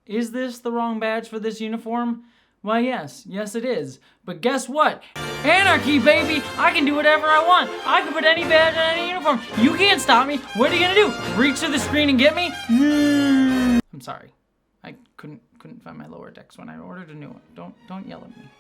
Is this the wrong badge for this uniform? Why, yes it is. But guess what? Anarchy, baby! I can do whatever I want. I can put any badge on any uniform. You can't stop me. What are you gonna do? Reach to the screen and get me? I'm sorry. I couldn't find my lower decks when I ordered a new one. Don't yell at me.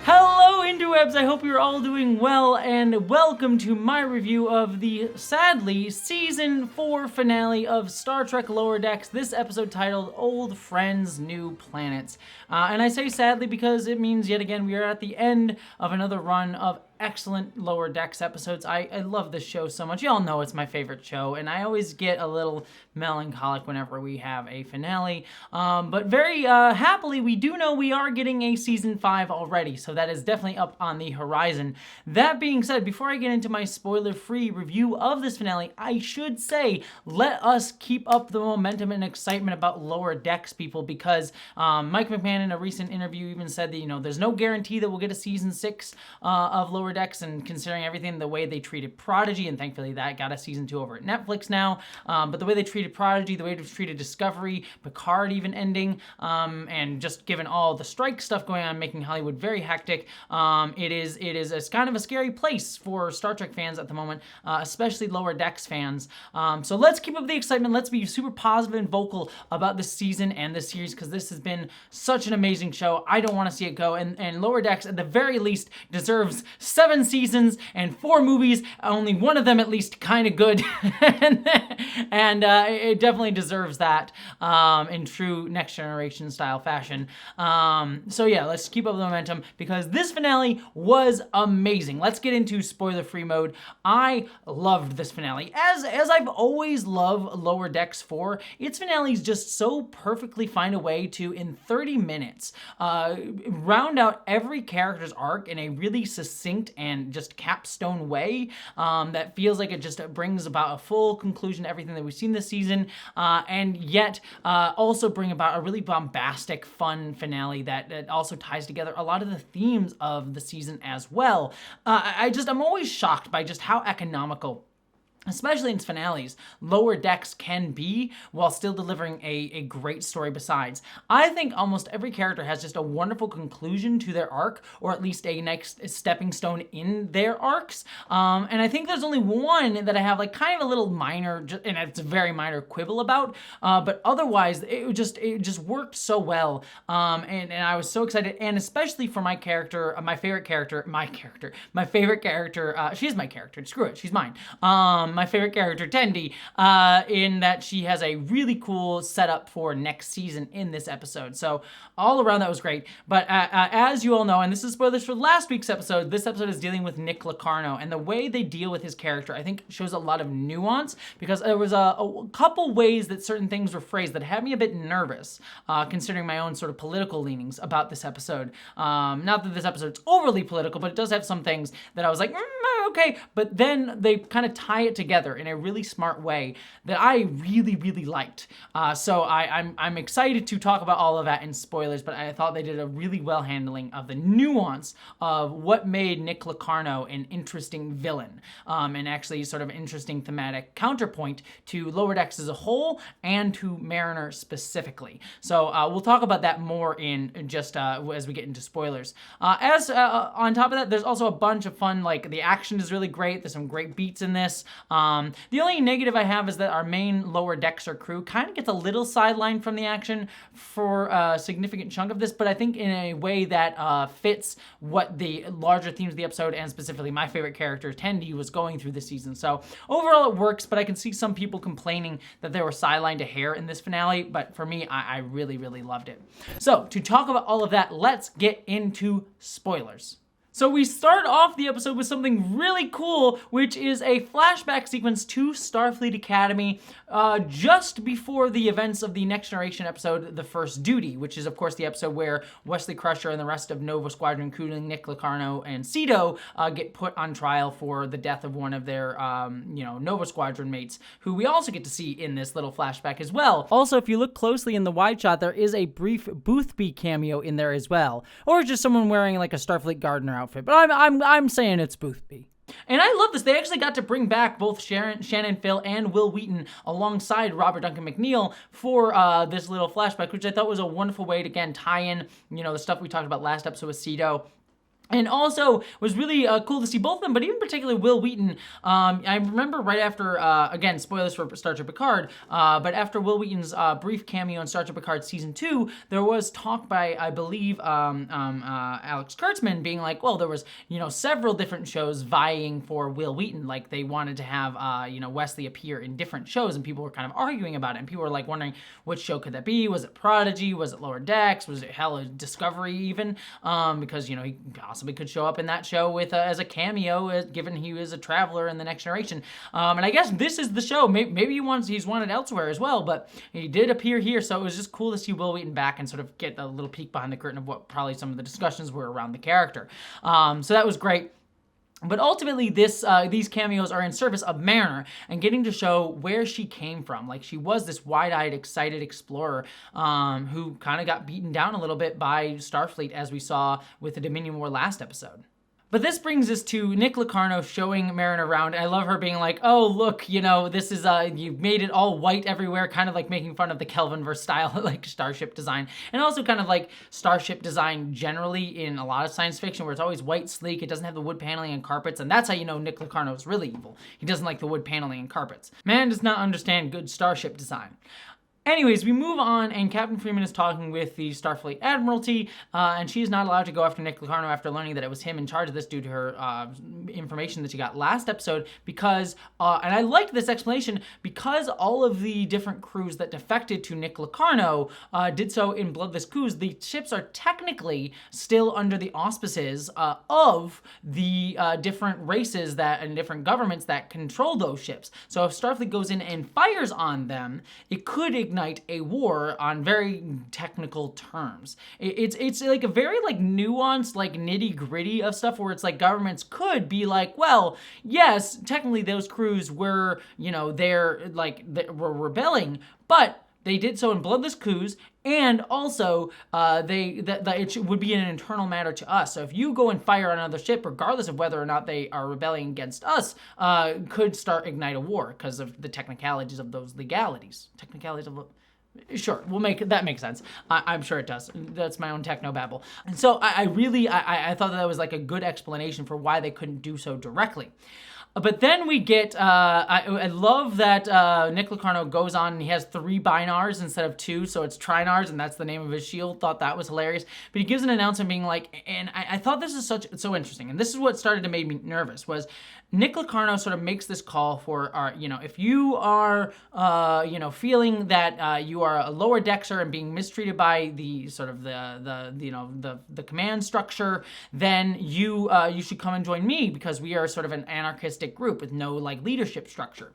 Hello, interwebs! I hope you're all doing well, and welcome to my review of the, sadly, Season 4 finale of Star Trek Lower Decks, this episode titled Old Friends, New Planets. And I say sadly because it means, yet again, we are at the end of another run of excellent Lower Decks episodes. I love this show so much. Y'all know it's my favorite show, and I always get a little melancholic whenever we have a finale. But very happily, we do know we are getting a Season 5 already, so that is definitely up on the horizon. That being said, before I get into my spoiler-free review of this finale, I should say, let us keep up the momentum and excitement about Lower Decks, people, because Mike McMahon in a recent interview even said that, you know, there's no guarantee that we'll get a Season 6 of Lower Decks, and considering everything, the way they treated Prodigy, and thankfully that got a Season 2 over at Netflix now, but the way they treated Prodigy, the way they treated Discovery, Picard even ending, and just given all the strike stuff going on, making Hollywood very hectic, it's kind of a scary place for Star Trek fans at the moment, especially Lower Decks fans. So let's keep up the excitement. Let's be super positive and vocal about this season and this series, because this has been such an amazing show. I don't want to see it go, and Lower Decks, at the very least, deserves 7 seasons and 4 movies, only one of them at least kind of good, and it definitely deserves that in true Next Generation style fashion. So yeah, let's keep up the momentum, because this finale was amazing. Let's get into spoiler-free mode. I loved this finale. As I've always loved Lower Decks 4, its finales just so perfectly find a way to, in 30 minutes, round out every character's arc in a really succinct and just capstone way that feels like it just brings about a full conclusion to everything that we've seen this season, and yet also bring about a really bombastic, fun finale that also ties together a lot of the themes of the season as well. I'm always shocked by just how economical, especially in finales, Lower Decks can be while still delivering a great story besides. I think almost every character has just a wonderful conclusion to their arc, or at least a next stepping stone in their arcs. And I think there's only one that I have like kind of a little minor, and it's a very minor quibble about, but otherwise it just worked so well. And I was so excited, and especially for my character, my favorite character, she's my character, screw it, she's mine. My favorite character, Tendi, in that she has a really cool setup for next season in this episode. So all around that was great. But as you all know, and this is spoilers for last week's episode, this episode is dealing with Nick Locarno, and the way they deal with his character, I think, shows a lot of nuance, because there was a couple ways that certain things were phrased that had me a bit nervous, considering my own sort of political leanings about this episode. Not that this episode's overly political, but it does have some things that I was like, okay, but then they kind of tie it together in a really smart way that I really, really liked. So I'm excited to talk about all of that in spoilers, but I thought they did a really well handling of the nuance of what made Nick Locarno an interesting villain, and actually sort of interesting thematic counterpoint to Lower Decks as a whole and to Mariner specifically. So we'll talk about that more in just as we get into spoilers. On top of that, there's also a bunch of fun, like the action is really great. There's some great beats in this. The only negative I have is that our main Lower Deckser crew kind of gets a little sidelined from the action for a significant chunk of this, but I think in a way that fits what the larger themes of the episode, and specifically my favorite character, Tendi, was going through this season. So overall it works, but I can see some people complaining that they were sidelined a hair in this finale, but for me, I really, really loved it. So to talk about all of that, let's get into spoilers. So we start off the episode with something really cool, which is a flashback sequence to Starfleet Academy just before the events of the Next Generation episode, The First Duty, which is, of course, the episode where Wesley Crusher and the rest of Nova Squadron, including Nick Locarno and Cito, get put on trial for the death of one of their, Nova Squadron mates, who we also get to see in this little flashback as well. Also, if you look closely in the wide shot, there is a brief Boothby cameo in there as well, or just someone wearing like a Starfleet Gardener outfit, but I'm saying it's Boothby. And I love this. They actually got to bring back both Shannon Phil and Will Wheaton alongside Robert Duncan McNeil for this little flashback, which I thought was a wonderful way to, again, tie in, the stuff we talked about last episode with Cedo. And also was really cool to see both of them, but even particularly Will Wheaton. I remember right after, again, spoilers for Star Trek Picard, but after Will Wheaton's brief cameo in Star Trek Picard Season 2, there was talk by, I believe, Alex Kurtzman being like, well, there was, several different shows vying for Will Wheaton. Like, they wanted to have, Wesley appear in different shows, and people were kind of arguing about it, and people were, like, wondering, which show could that be? Was it Prodigy? Was it Lower Decks? Was it Discovery even? Because, he possibly could show up in that show with as a cameo, given he was a traveler in The Next Generation. And I guess this is the show. Maybe he's wanted elsewhere as well, but he did appear here, so it was just cool to see Will Wheaton back and sort of get a little peek behind the curtain of what probably some of the discussions were around the character. So that was great. But ultimately, these cameos are in service of Mariner and getting to show where she came from. Like, she was this wide-eyed, excited explorer who kind of got beaten down a little bit by Starfleet, as we saw with the Dominion War last episode. But this brings us to Nick Locarno showing Mariner around. I love her being like, oh, look, this is, you've made it all white everywhere, kind of like making fun of the Kelvinverse style, like starship design. And also kind of like starship design generally in a lot of science fiction, where it's always white, sleek, it doesn't have the wood paneling and carpets, and that's how you know Nick Locarno is really evil. He doesn't like the wood paneling and carpets. Man does not understand good starship design. Anyways, we move on, and Captain Freeman is talking with the Starfleet Admiralty, and she is not allowed to go after Nick Locarno after learning that it was him in charge of this due to her information that she got last episode, because, and I liked this explanation, because all of the different crews that defected to Nick Locarno did so in bloodless coups, the ships are technically still under the auspices of the different races and different governments that control those ships. So if Starfleet goes in and fires on them, it could ignite a war on very technical terms. It's like a very like nuanced, like nitty gritty of stuff where it's like governments could be like, well, yes, technically those crews were, they were rebelling, but they did so in bloodless coups, and also it would be an internal matter to us. So if you go and fire on another ship, regardless of whether or not they are rebelling against us, could ignite a war because of the technicalities of those legalities. Sure, that makes sense. I'm sure it does. That's my own technobabble. And so I thought that was like a good explanation for why they couldn't do so directly. But then we get, I love that Nick Locarno goes on and he has 3 binars instead of 2, so it's trinars, and that's the name of his shield. Thought that was hilarious. But he gives an announcement being like, and I thought this is so interesting, and this is what started to make me nervous, was Nick Locarno sort of makes this call for, if you are, feeling that you are a lower dexer and being mistreated by the sort of the command structure, then you should come and join me, because we are sort of an anarchistic group with no like leadership structure.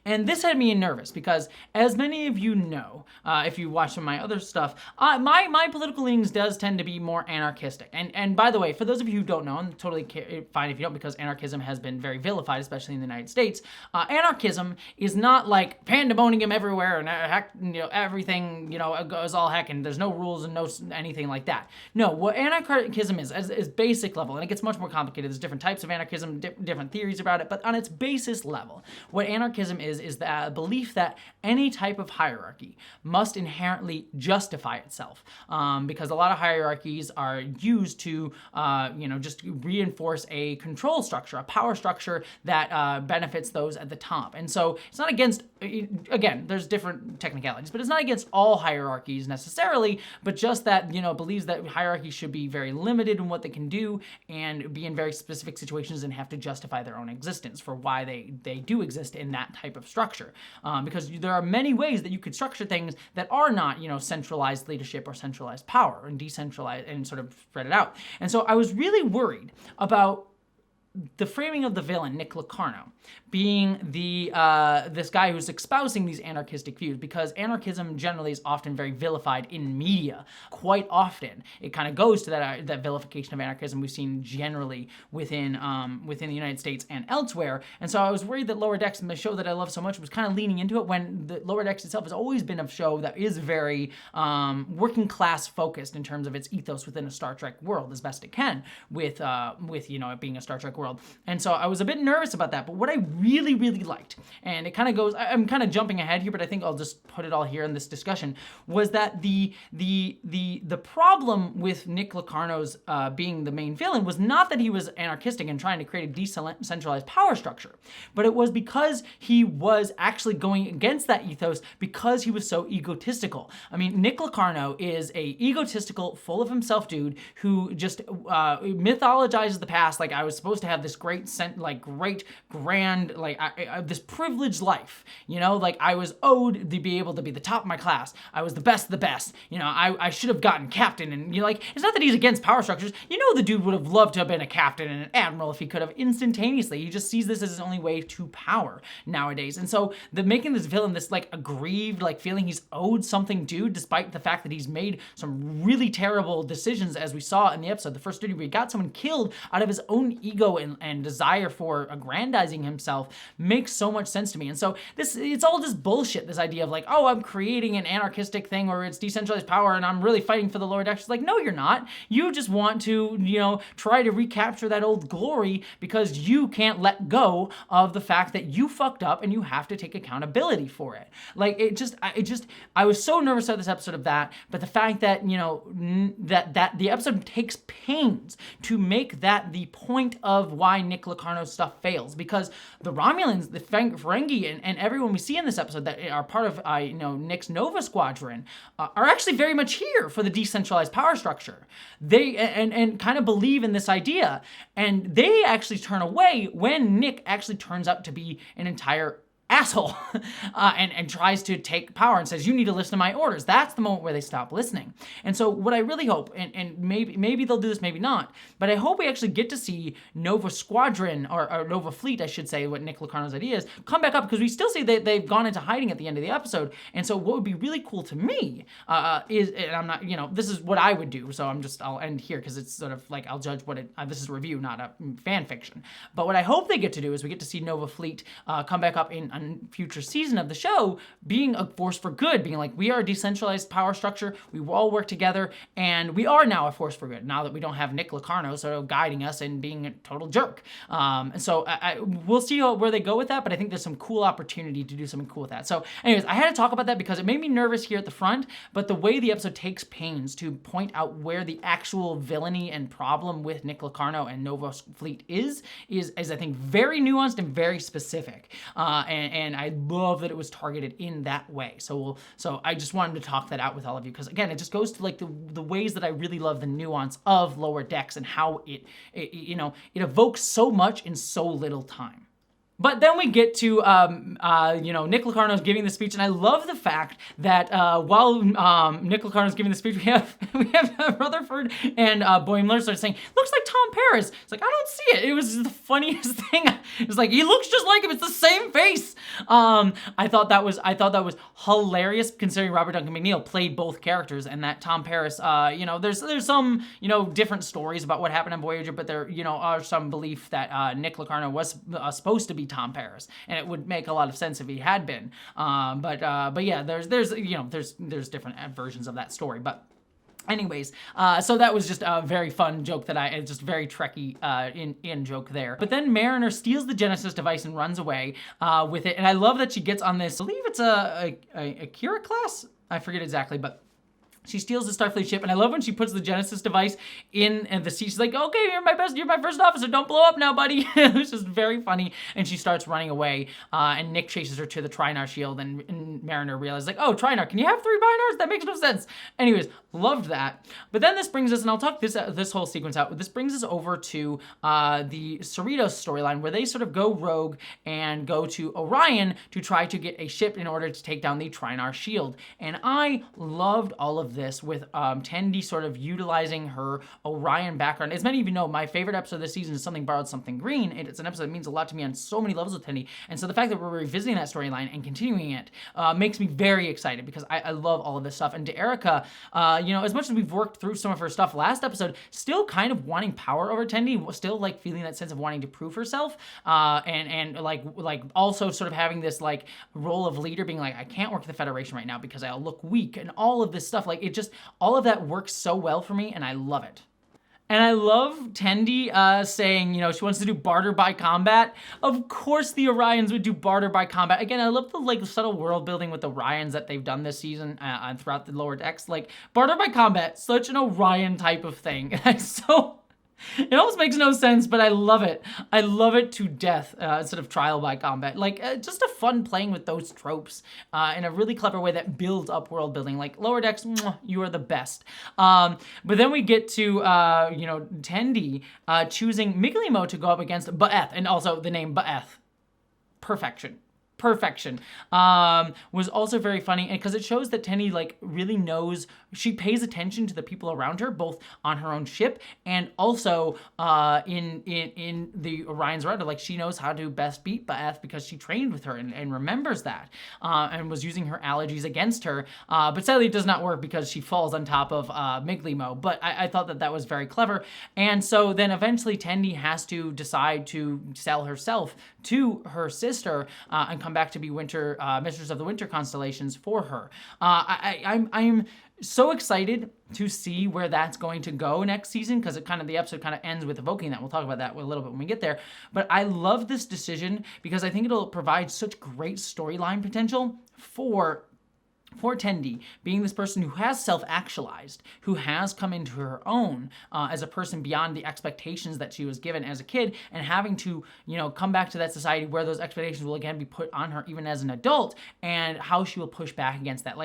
And this had me nervous because, as many of you know, if you watch some of my other stuff, my political leanings does tend to be more anarchistic. And by the way, for those of you who don't know, and totally fine if you don't, because anarchism has been very vilified, especially in the United States. Anarchism is not like pandemonium everywhere and everything goes all heck and there's no rules and no anything like that. No, what anarchism is basic level, and it gets much more complicated. There's different types of anarchism, different theories about it, but on its basis level, what anarchism is the belief that any type of hierarchy must inherently justify itself, because a lot of hierarchies are used to, just reinforce a control structure, a power structure that benefits those at the top. And so it's not against, again, there's different technicalities, but it's not against all hierarchies necessarily, but just that, believes that hierarchies should be very limited in what they can do and be in very specific situations and have to justify their own existence for why they do exist in that type of structure. Because there are many ways that you could structure things that are not, centralized leadership or centralized power, and decentralized and sort of spread it out. And so I was really worried about the framing of the villain, Nick Locarno, being this guy who's espousing these anarchistic views, because anarchism generally is often very vilified in media. Quite often, it kind of goes to that vilification of anarchism we've seen generally within the United States and elsewhere. And so I was worried that Lower Decks, the show that I love so much, was kind of leaning into it, when the Lower Decks itself has always been a show that is very working class focused in terms of its ethos within a Star Trek world as best it can, with it being a Star Trek world world. And so I was a bit nervous about that. But what I really, really liked, and it kind of goes, I'm kind of jumping ahead here, but I think I'll just put it all here in this discussion, was that the problem with Nick Locarno's being the main villain was not that he was anarchistic and trying to create a decentralized power structure, but it was because he was actually going against that ethos because he was so egotistical. I mean, Nick Locarno is a egotistical, full of himself dude who just mythologizes the past like I was supposed to have this great, grand, this privileged life. You know, like I was owed to be able to be the top of my class. I was the best of the best. You know, I should have gotten captain. And you know, like, it's not that he's against power structures. You know, the dude would have loved to have been a captain and an admiral if he could have instantaneously. He just sees this as his only way to power nowadays. And so making this villain this like aggrieved, like feeling he's owed something due, despite the fact that he's made some really terrible decisions, as we saw in the episode, the first duty, where he got someone killed out of his own ego and desire for aggrandizing himself, makes so much sense to me. And so it's all just bullshit, this idea of like, oh, I'm creating an anarchistic thing or it's decentralized power and I'm really fighting for the lower decks. It's like, no, you're not. You just want to, you know, try to recapture that old glory because you can't let go of the fact that you fucked up and you have to take accountability for it. Like, I was so nervous about this episode of that, but the fact that, you know, that the episode takes pains to make that the point of why Nick Locarno's stuff fails, because the Romulans, the Ferengi, and everyone we see in this episode that are part of, you know, Nick's Nova Squadron are actually very much here for the decentralized power structure. They, and kind of believe in this idea, and they actually turn away when Nick actually turns out to be an entire asshole and tries to take power and says, you need to listen to my orders. That's the moment where they stop listening. And so what I really hope, and maybe they'll do this, maybe not, but I hope we actually get to see Nova Squadron, or Nova Fleet, I should say, what Nick Locarno's idea is, come back up, because we still see that they've gone into hiding at the end of the episode. And so what would be really cool to me is, and I'm not, you know, this is what I would do, so I'll end here, because it's sort of like, I'll judge what this is a review, not a fan fiction. But what I hope they get to do is we get to see Nova Fleet come back up in a future season of the show, being a force for good, being like, we are a decentralized power structure, we will all work together, and we are now a force for good, now that we don't have Nick Locarno sort of guiding us and being a total jerk. And so we'll see where they go with that, but I think there's some cool opportunity to do something cool with that. So anyways, I had to talk about that because it made me nervous here at the front, but the way the episode takes pains to point out where the actual villainy and problem with Nick Locarno and Nova Fleet is I think very nuanced and very specific. And I love that it was targeted in that way. So I just wanted to talk that out with all of you, because again, it just goes to like the ways that I really love the nuance of Lower Decks and how it you know, it evokes so much in so little time. But then we get to, you know, Nick Locarno's giving the speech, and I love the fact that while Nick Locarno's giving the speech, we have Rutherford and Boimler start saying, "Looks like Tom Paris." It's like, I don't see it. It was the funniest thing. It was like, he looks just like him. It's the same face. I thought that was hilarious, considering Robert Duncan McNeil played both characters, and that Tom Paris, you know, there's some, you know, different stories about what happened on Voyager, but there, you know, are some belief that Nick Locarno was supposed to be Tom Paris, and it would make a lot of sense if he had been. But yeah, there's you know, there's different versions of that story. But anyways, so that was just a very fun joke that just very Trekky in joke there. But then Mariner steals the Genesis device and runs away with it, and I love that she gets on this, I believe it's a Kira class? I forget exactly, but she steals the Starfleet ship, and I love when she puts the Genesis device in the seat. She's like, okay, you're my first officer, don't blow up now, buddy. It was just very funny, and she starts running away, and Nick chases her to the Trinar shield, and Mariner realizes, like, oh, Trinar, can you have 3 Binars? That makes no sense. Anyways, loved that. But then this brings us, and I'll talk this whole sequence out, this brings us over to the Cerritos storyline, where they sort of go rogue and go to Orion to try to get a ship in order to take down the Trinar shield. And I loved all of this, with Tendi sort of utilizing her Orion background. As many of you know, my favorite episode of this season is Something Borrowed, Something Green. It's an episode that means a lot to me on so many levels with Tendi, and so the fact that we're revisiting that storyline and continuing it makes me very excited, because I love all of this stuff. And to Erica, you know, as much as we've worked through some of her stuff last episode, still kind of wanting power over Tendi, still like feeling that sense of wanting to prove herself, and like also sort of having this like role of leader, being like, I can't work the Federation right now because I'll look weak, and all of this stuff, like, it just, all of that works so well for me, and I love it. And I love Tendi saying, she wants to do barter by combat. Of course the Orions would do barter by combat. Again, I love the subtle world building with the Orions that they've done this season and throughout the lower decks. Barter by combat, such an Orion type of thing. So it almost makes no sense, but I love it. I love it to death instead of trial by combat. Just a fun playing with those tropes in a really clever way that builds up world building. Lower decks, you are the best. But then we get to, Tendi choosing Miglimo to go up against Baeth, and also the name Baeth. Perfection. Was also very funny, and because it shows that Tendi really knows, she pays attention to the people around her, both on her own ship and also in the Orion's rudder. She knows how to best beat Baeth because she trained with her and remembers that, and was using her allergies against her. But sadly, it does not work because she falls on top of Miglimo. But I thought that was very clever. And so then eventually Tendi has to decide to sell herself to her sister and come back to be Mistress of the Winter Constellations for her. I'm so excited to see where that's going to go next season, because the episode ends with evoking that. We'll talk about that a little bit when we get there. But I love this decision because I think it'll provide such great storyline potential for Tendi, being this person who has self-actualized, who has come into her own as a person beyond the expectations that she was given as a kid, and having to, come back to that society where those expectations will again be put on her even as an adult, and how she will push back against that.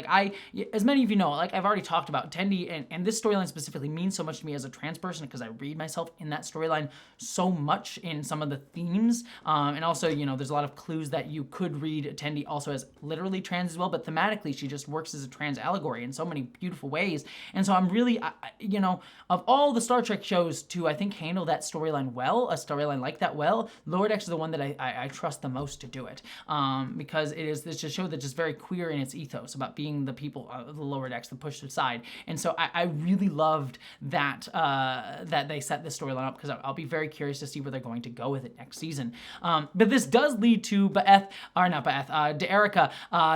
As many of you know, I've already talked about, Tendi, and this storyline specifically means so much to me as a trans person because I read myself in that storyline so much in some of the themes, and also, there's a lot of clues that you could read Tendi also as literally trans as well, but thematically she just works as a trans allegory in so many beautiful ways. And so I'm really, of all the Star Trek shows to, I think, handle that storyline well, a storyline like that well, Lower Decks is the one that I trust the most to do it. Because it's just a show that's just very queer in its ethos about being the people of the Lower Decks, the pushed aside. And so I really loved that they set this storyline up, because I'll be very curious to see where they're going to go with it next season. But this does lead to D'Erica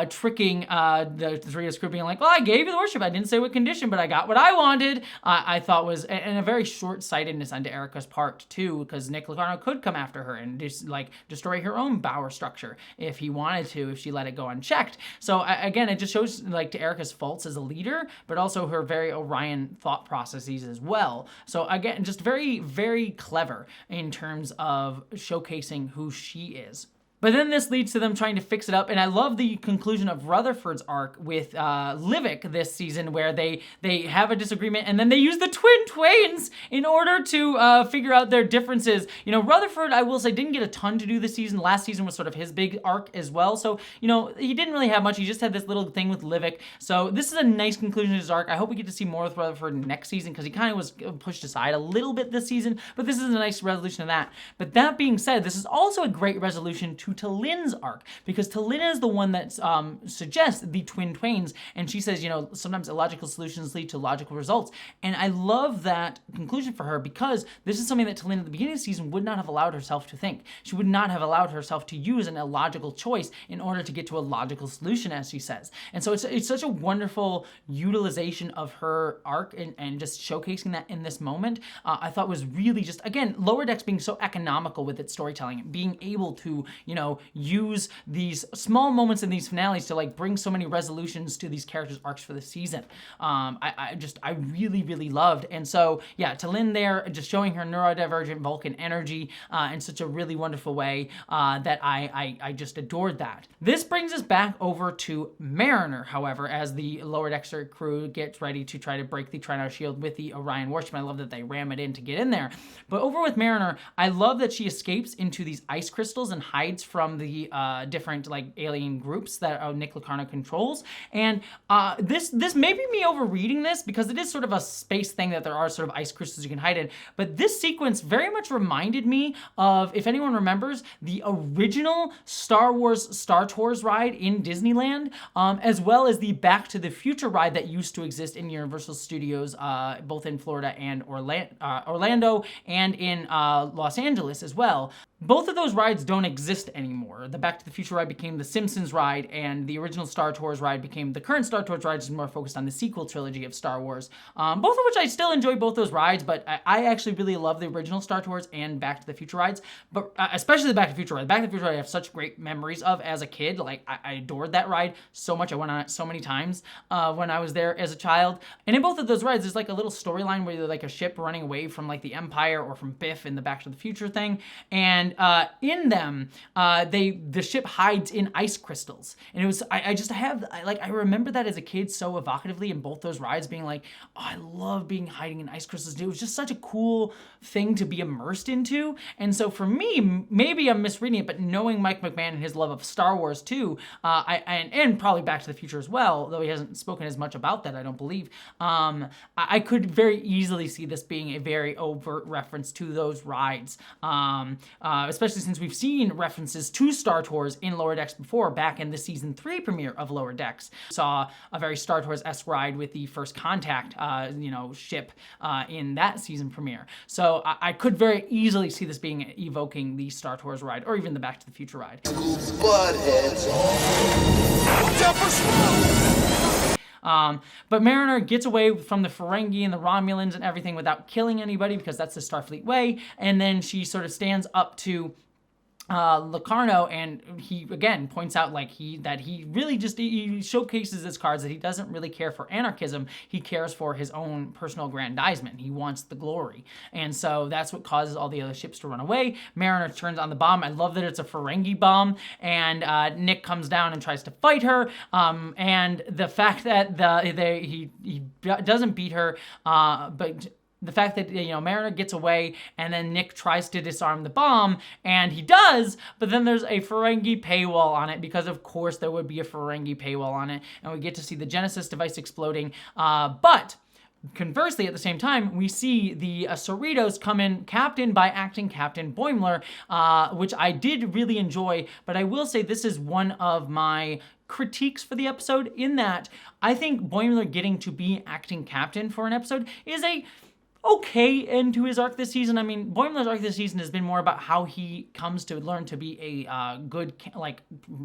tricking the three of us crew being well, I gave you the worship. I didn't say what condition, but I got what I wanted. I thought was, and a very short-sightedness on D'Erica's part too, because Nick Locarno could come after her and just destroy her own power structure if he wanted to, if she let it go unchecked. So again, it just shows D'Erica's faults as a leader, but also her very Orion thought processes as well. So again, just very, very clever in terms of showcasing who she is. But then this leads to them trying to fix it up, and I love the conclusion of Rutherfords Arc with Livik this season, where they have a disagreement, and then they use the twin twains in order to figure out their differences. Rutherford, I will say, didn't get a ton to do this season. Last season was sort of his big arc as well, so, he didn't really have much. He just had this little thing with Livik, so this is a nice conclusion to his arc. I hope we get to see more with Rutherford next season, because he kind of was pushed aside a little bit this season, but this is a nice resolution of that. But that being said, this is also a great resolution to Talin's arc, because Talin is the one that suggests the twin twains, and she says, sometimes illogical solutions lead to logical results. And I love that conclusion for her, because this is something that Talin at the beginning of the season would not have allowed herself to think. She would not have allowed herself to use an illogical choice in order to get to a logical solution, as she says. And so it's such a wonderful utilization of her arc, and just showcasing that in this moment, I thought was really just, again, Lower Decks being so economical with its storytelling, being able to, use these small moments in these finales to bring so many resolutions to these characters' arcs for the season. I really, really loved. And so, yeah, Talin there, just showing her neurodivergent Vulcan energy in such a really wonderful way that I just adored that. This brings us back over to Mariner, however, as the Lower Decker crew gets ready to try to break the Trinar shield with the Orion warship. I love that they ram it in to get in there. But over with Mariner, I love that she escapes into these ice crystals and hides from the different alien groups that Nick Locarno controls. And this may be me overreading this, because it is sort of a space thing that there are sort of ice crystals you can hide in. But this sequence very much reminded me of, if anyone remembers, the original Star Wars Star Tours ride in Disneyland, as well as the Back to the Future ride that used to exist in Universal Studios, both in Florida and Orlando, and in Los Angeles as well. both of those rides don't exist anymore. The Back to the Future ride became the Simpsons ride, and the original Star Tours ride became the current Star Tours ride, which is more focused on the sequel trilogy of Star Wars. Both of which I still enjoy both those rides, but I actually really love the original Star Tours and Back to the Future rides, but especially the Back to the Future ride. The Back to the Future ride I have such great memories of as a kid. Like, I adored that ride so much. I went on it so many times when I was there as a child. And in both of those rides, there's like a little storyline where you're like a ship running away from like the Empire or from Biff in the Back to the Future thing. And in them, the ship hides in ice crystals. And it was, I remember that as a kid so evocatively in both those rides, being like, oh, I love being hiding in ice crystals. It was just such a cool thing to be immersed into. And so for me, maybe I'm misreading it, but knowing Mike McMahon and his love of Star Wars too, and probably Back to the Future as well, though he hasn't spoken as much about that, I don't believe, I could very easily see this being a very overt reference to those rides, especially since we've seen references to Star Tours in Lower Decks before, back in the season 3 premiere of Lower Decks. Saw a very Star Tours-esque ride with the First Contact, ship in that season premiere. So I could very easily see this being evoking the Star Tours ride, or even the Back to the Future ride. But Mariner gets away from the Ferengi and the Romulans and everything without killing anybody, because that's the Starfleet way. And then she sort of stands up to Locarno, and he again points out that he really just he showcases his cards that he doesn't really care for anarchism. He cares for his own personal aggrandizement. He wants the glory, and so that's what causes all the other ships to run away. Mariner turns on the bomb. I love that it's a Ferengi bomb, and Nick comes down and tries to fight her. And the fact that he doesn't beat her, but the fact that, Mariner gets away and then Nick tries to disarm the bomb, and he does, but then there's a Ferengi paywall on it, because of course there would be a Ferengi paywall on it, and we get to see the Genesis device exploding. But conversely, at the same time, we see the Cerritos come in, captained by acting Captain Boimler, which I did really enjoy, but I will say this is one of my critiques for the episode, in that I think Boimler getting to be acting captain for an episode is a okay end to his arc this season. I mean, Boimler's arc this season has been more about how he comes to learn to be a good,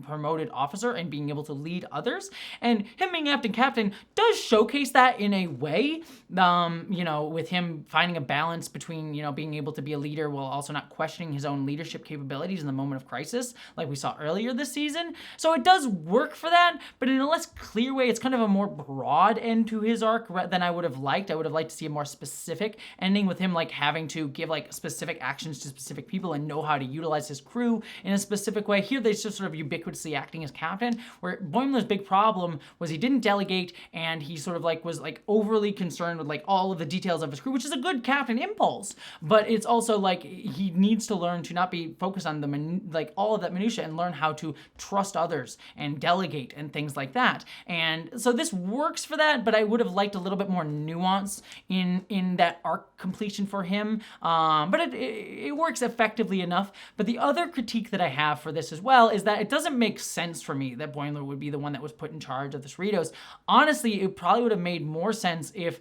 promoted officer and being able to lead others. And him being acting captain does showcase that in a way, with him finding a balance between, being able to be a leader while also not questioning his own leadership capabilities in the moment of crisis, like we saw earlier this season. So it does work for that, but in a less clear way. It's kind of a more broad end to his arc than I would have liked. I would have liked to see a more specific ending, with him having to give specific actions to specific people and know how to utilize his crew in a specific way. Here they just sort of ubiquitously acting as captain, where Boimler's big problem was he didn't delegate, and he sort of was overly concerned with all of the details of his crew, which is a good captain impulse, but it's also he needs to learn to not be focused on the all of that minutia, and learn how to trust others and delegate and things like that. And so this works for that, but I would have liked a little bit more nuance in that arc completion for him, but it works effectively enough. But the other critique that I have for this as well is that it doesn't make sense for me that Boimler would be the one that was put in charge of the Cerritos. Honestly, it probably would have made more sense if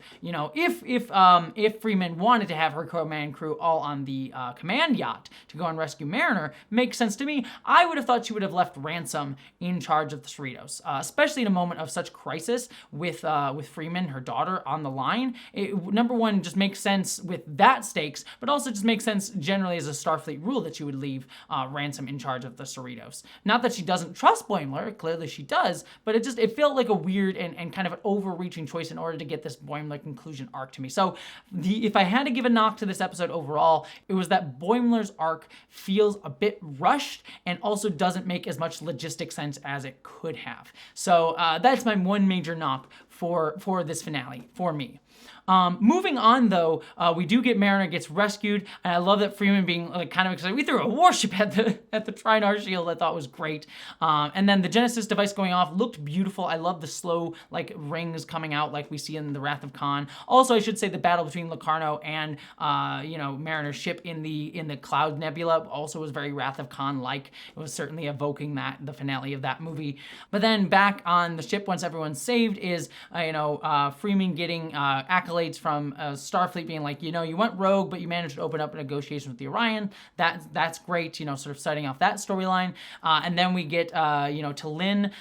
Freeman wanted to have her command crew all on the command yacht to go and rescue Mariner. Makes sense to me. I would have thought she would have left Ransom in charge of the Cerritos, especially in a moment of such crisis with Freeman, her daughter, on the line. Number one, just makes sense with that stakes, but also just makes sense generally as a Starfleet rule that you would leave Ransom in charge of the Cerritos. Not that she doesn't trust Boimler, clearly she does, but it felt like a weird and kind of an overreaching choice in order to get this Boimler conclusion arc to me. So if I had to give a knock to this episode overall, it was that Boimler's arc feels a bit rushed and also doesn't make as much logistic sense as it could have. So that's my one major knock for this finale for me. Moving on, though, we do get Mariner gets rescued, and I love that Freeman being kind of excited. We threw a warship at the Trinar shield. I thought was great. And then the Genesis device going off looked beautiful. I love the slow rings coming out like we see in the Wrath of Khan. Also, I should say the battle between Locarno and Mariner's ship in the Cloud Nebula also was very Wrath of Khan like. It was certainly evoking the finale of that movie. But then back on the ship, once everyone's saved, is Freeman getting accolades from Starfleet being like, you know, you went rogue, but you managed to open up a negotiation with the Orion. That's great, you know, sort of setting off that storyline. And then we get, you know, to Lynn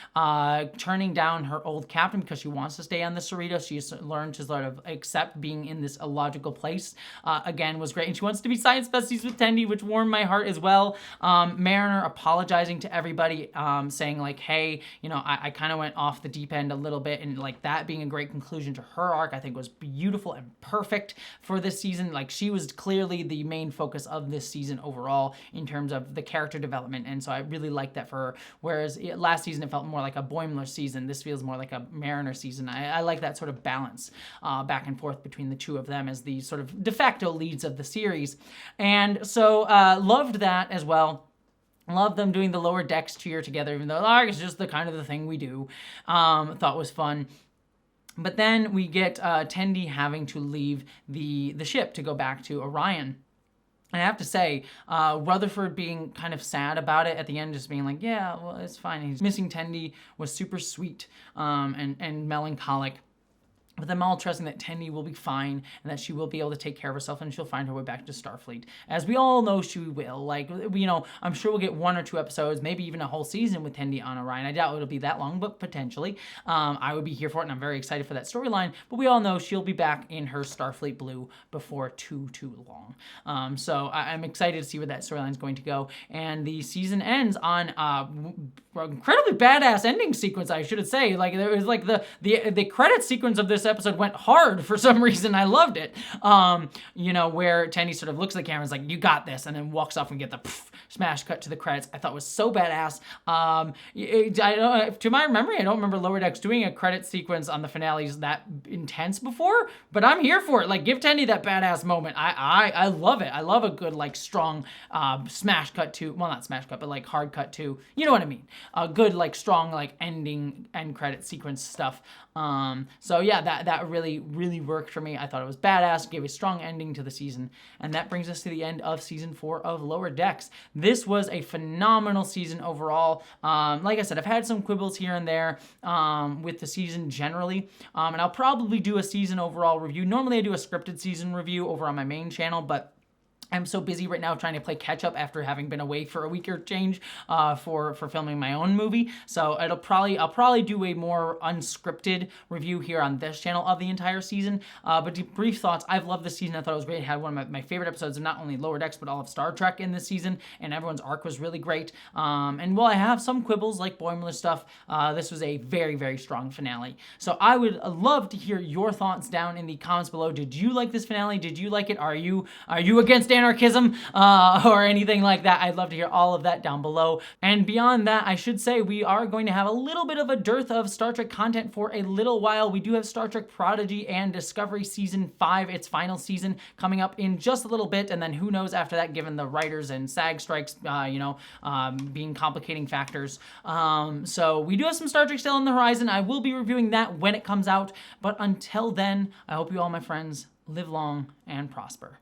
turning down her old captain because she wants to stay on the Cerritos. She's learned to sort of accept being in this illogical place. Again, was great. And she wants to be science besties with Tendi, which warmed my heart as well. Mariner apologizing to everybody, saying like, hey, you know, I kind of went off the deep end a little bit, and like that being a great conclusion to her arc, I think was beautiful and perfect for this season. Like she was clearly the main focus of this season overall in terms of the character development, and so I really liked that for her. Whereas last season it felt more like a Boimler season, this feels more like a Mariner season. I like that sort of balance back and forth between the two of them as the sort of de facto leads of the series, and so loved that as well. Love them doing the lower decks cheer together, even though like, it's just the kind of the thing we do. Thought was fun. But then we get Tendi having to leave the ship to go back to Orion. And I have to say, Rutherford being kind of sad about it at the end, just being like, yeah, well, it's fine. He's missing Tendi was super sweet and melancholic. But them all trusting that Tendi will be fine and that she will be able to take care of herself and she'll find her way back to Starfleet. As we all know she will. Like, you know, I'm sure we'll get 1 or 2 episodes, maybe even a whole season with Tendi on Orion. I doubt it'll be that long, but potentially. I would be here for it, and I'm very excited for that storyline. But we all know she'll be back in her Starfleet blue before too long. So I'm excited to see where that storyline is going to go. And the season ends on incredibly badass ending sequence, I should say. Like, there was like the credit sequence of this episode went hard for some reason. I loved it. You know, where Tendi sort of looks at the camera and is like, you got this, and then walks off and get the smash cut to the credits. I thought was so badass. To my memory, I don't remember Lower Decks doing a credit sequence on the finales that intense before, but I'm here for it. Like, give Tendi that badass moment. I love it. I love a good, like, strong smash cut to, well, not smash cut, but like hard cut to, you know what I mean? A good, like, strong, like, end credit sequence stuff. So yeah, that really worked for me. I thought it was badass, gave a strong ending to the season, and that brings us to the end of season 4 of Lower Decks. This was a phenomenal season overall. Like I said, I've had some quibbles here and there with the season generally, and I'll probably do a season overall review. Normally I do a scripted season review over on my main channel, but I'm so busy right now trying to play catch up after having been away for a week or change for filming my own movie. So I'll probably do a more unscripted review here on this channel of the entire season. But brief thoughts, I've loved this season. I thought it was great. It had one of my favorite episodes of not only Lower Decks, but all of Star Trek in this season, and everyone's arc was really great. And while I have some quibbles like Boimler stuff, this was a very strong finale. So I would love to hear your thoughts down in the comments below. Did you like this finale? Did you like it? Are you against Anarchism or anything like that? I'd love to hear all of that down below. And beyond that, I should say we are going to have a little bit of a dearth of Star Trek content for a little while. We do have Star Trek Prodigy and Discovery Season 5, its final season, coming up in just a little bit, and then who knows after that, given the writers and SAG strikes, being complicating factors. So we do have some Star Trek still on the horizon. I will be reviewing that when it comes out, but until then, I hope you all, my friends, live long and prosper.